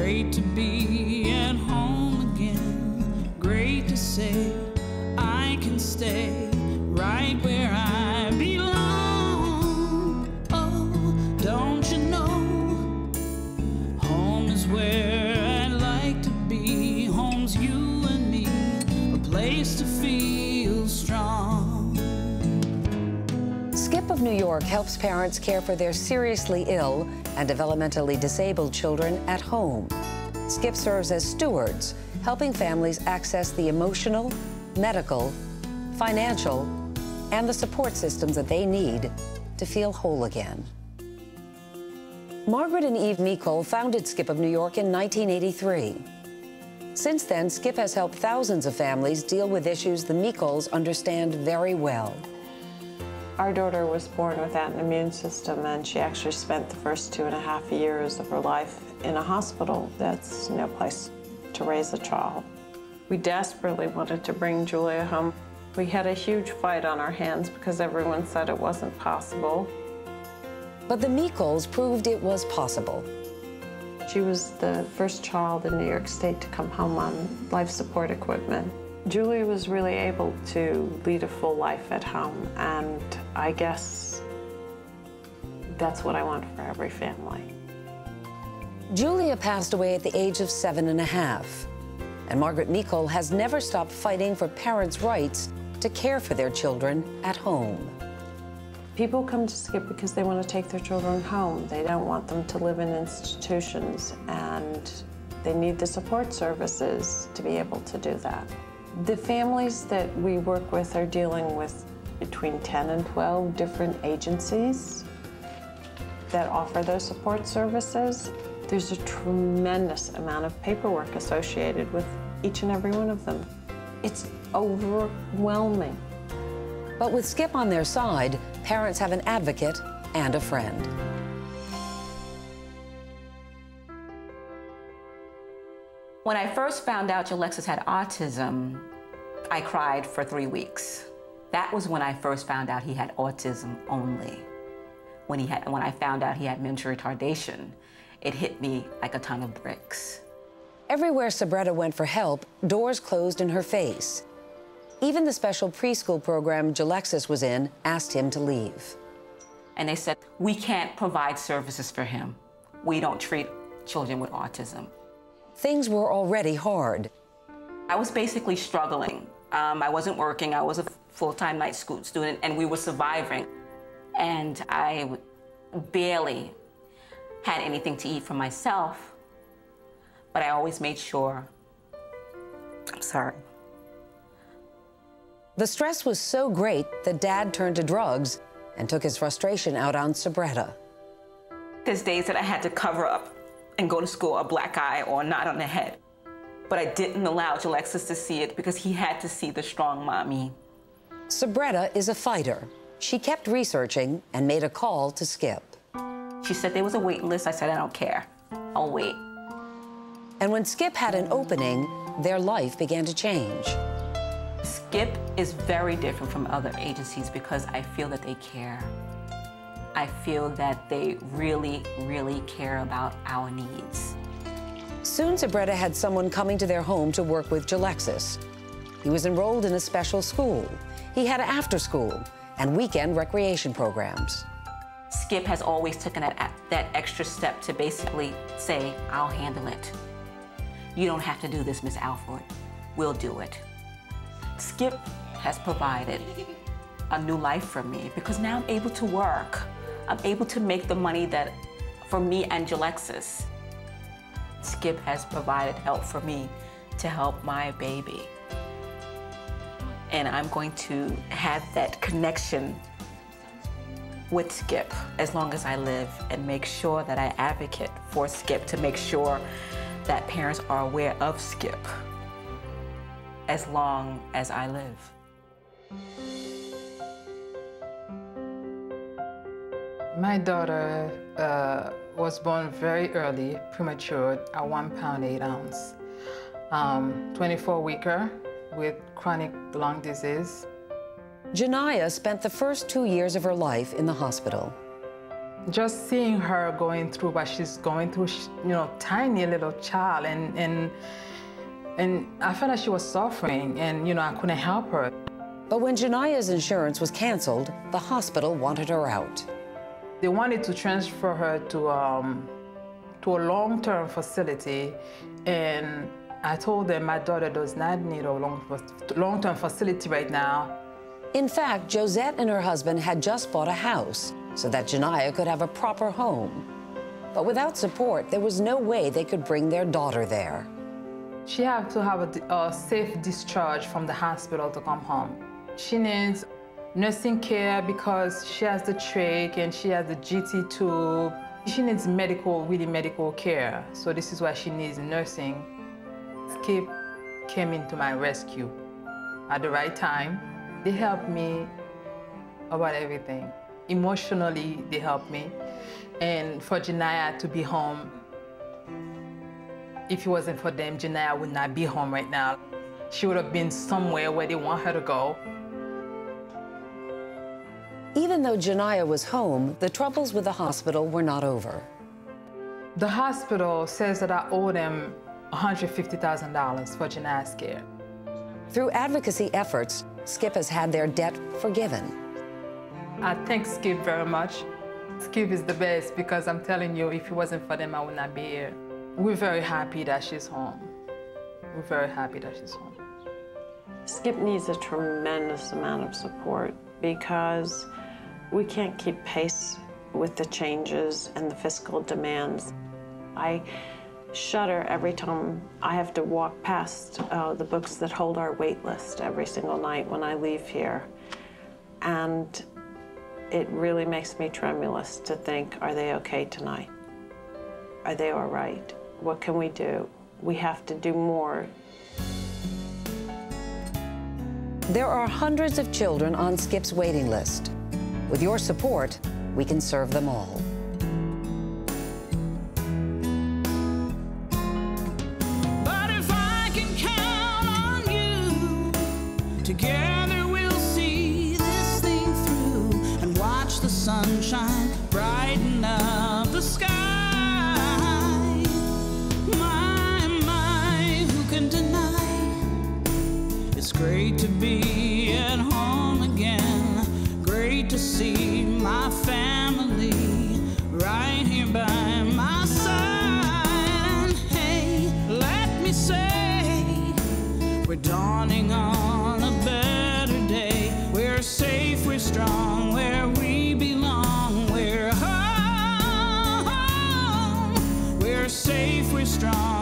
Great to be at home again. Great to say I can stay right where I belong. Oh, don't you know? Home is where I'd like to be. Home's you and me, a place to feel strong. Skip of New York helps parents care for their seriously ill and developmentally disabled children at home. Skip serves as stewards, helping families access the emotional, medical, financial, and the support systems that they need to feel whole again. Margaret and Eve Meikle founded Skip of New York in 1983. Since then, Skip has helped thousands of families deal with issues the Meikles understand very well. Our daughter was born without an immune system, and she actually spent the first 2.5 years of her life in a hospital. That's no place to raise a child. We desperately wanted to bring Janiyah home. We had a huge fight on our hands because everyone said it wasn't possible. But the Meikles proved it was possible. She was the first child in New York State to come home on life support equipment. Janiyah was really able to lead a full life at home, and I guess that's what I want for every family. Janiyah passed away at the age of 7.5, and Margaret Meikle has never stopped fighting for parents' rights to care for their children at home. People come to Skip because they want to take their children home. They don't want them to live in institutions, and they need the support services to be able to do that. The families that we work with are dealing with between 10 and 12 different agencies that offer those support services. There's a tremendous amount of paperwork associated with each and every one of them. It's overwhelming. But with Skip on their side, parents have an advocate and a friend. When I first found out Alexis had autism, I cried for 3 weeks. That was when I first found out he had autism only. When I found out he had mental retardation, it hit me like a ton of bricks. Everywhere Sabretta went for help, doors closed in her face. Even the special preschool program Alexis was in asked him to leave. And they said, we can't provide services for him. We don't treat children with autism. Things were already hard. I was basically struggling. I wasn't working. I was a full-time night school student, and we were surviving. And I barely had anything to eat for myself, but I always made sure. I'm sorry. The stress was so great that Dad turned to drugs and took his frustration out on Sabretta. There's days that I had to cover up and go to school a black eye or a knot on the head. But I didn't allow Alexis to see it because he had to see the strong mommy. Sabretta is a fighter. She kept researching and made a call to Skip. She said there was a waiting list. I said, I don't care. I'll wait. And when Skip had an opening, their life began to change. Skip is very different from other agencies because I feel that they care. I feel that they really, really care about our needs. Soon, Sabretta had someone coming to their home to work with Alexis. He was enrolled in a special school. He had after school and weekend recreation programs. Skip has always taken that extra step to basically say, I'll handle it. You don't have to do this, Miss Alford. We'll do it. Skip has provided a new life for me because now I'm able to work. I'm able to make the money that for me and Alexis. Skip has provided help for me to help my baby. And I'm going to have that connection with Skip as long as I live and make sure that I advocate for Skip to make sure that parents are aware of Skip as long as I live. My daughter was born very early, premature, at 1 pound 8 ounce. 24-weeker with chronic lung disease. Janiyah spent the first 2 years of her life in the hospital. Just seeing her going through what she's going through, you know, tiny little child, and I felt like she was suffering, and, you know, I couldn't help her. But when Janiyah's insurance was canceled, the hospital wanted her out. They wanted to transfer her to a long-term facility, and I told them my daughter does not need a long-term facility right now. In fact, Josette and her husband had just bought a house so that Janiyah could have a proper home. But without support, there was no way they could bring their daughter there. She had to have a safe discharge from the hospital to come home. She needs nursing care because she has the trach and she has the GT tube. She needs really medical care. So this is why she needs nursing. Skip came into my rescue at the right time. They helped me about everything. Emotionally, they helped me. And for Janiyah to be home, if it wasn't for them, Janiyah would not be home right now. She would have been somewhere where they want her to go. Even though Janiyah was home, the troubles with the hospital were not over. The hospital says that I owe them $150,000 for Janiyah's care. Through advocacy efforts, Skip has had their debt forgiven. I thank Skip very much. Skip is the best because I'm telling you, if it wasn't for them, I would not be here. We're very happy that she's home. We're very happy that she's home. Skip needs a tremendous amount of support because we can't keep pace with the changes and the fiscal demands. I shudder every time I have to walk past the books that hold our wait list every single night when I leave here. And it really makes me tremulous to think, are they okay tonight? Are they all right? What can we do? We have to do more. There are hundreds of children on Skip's waiting list. With your support, we can serve them all. But if I can count on you, together we'll see this thing through and watch the sunshine brighten up the sky. My, who can deny? It's great to be at home again. Great to see my family right here by my side. And hey, let me say, we're dawning on a better day. We're safe, we're strong, where we belong. We're home. We're safe, we're strong.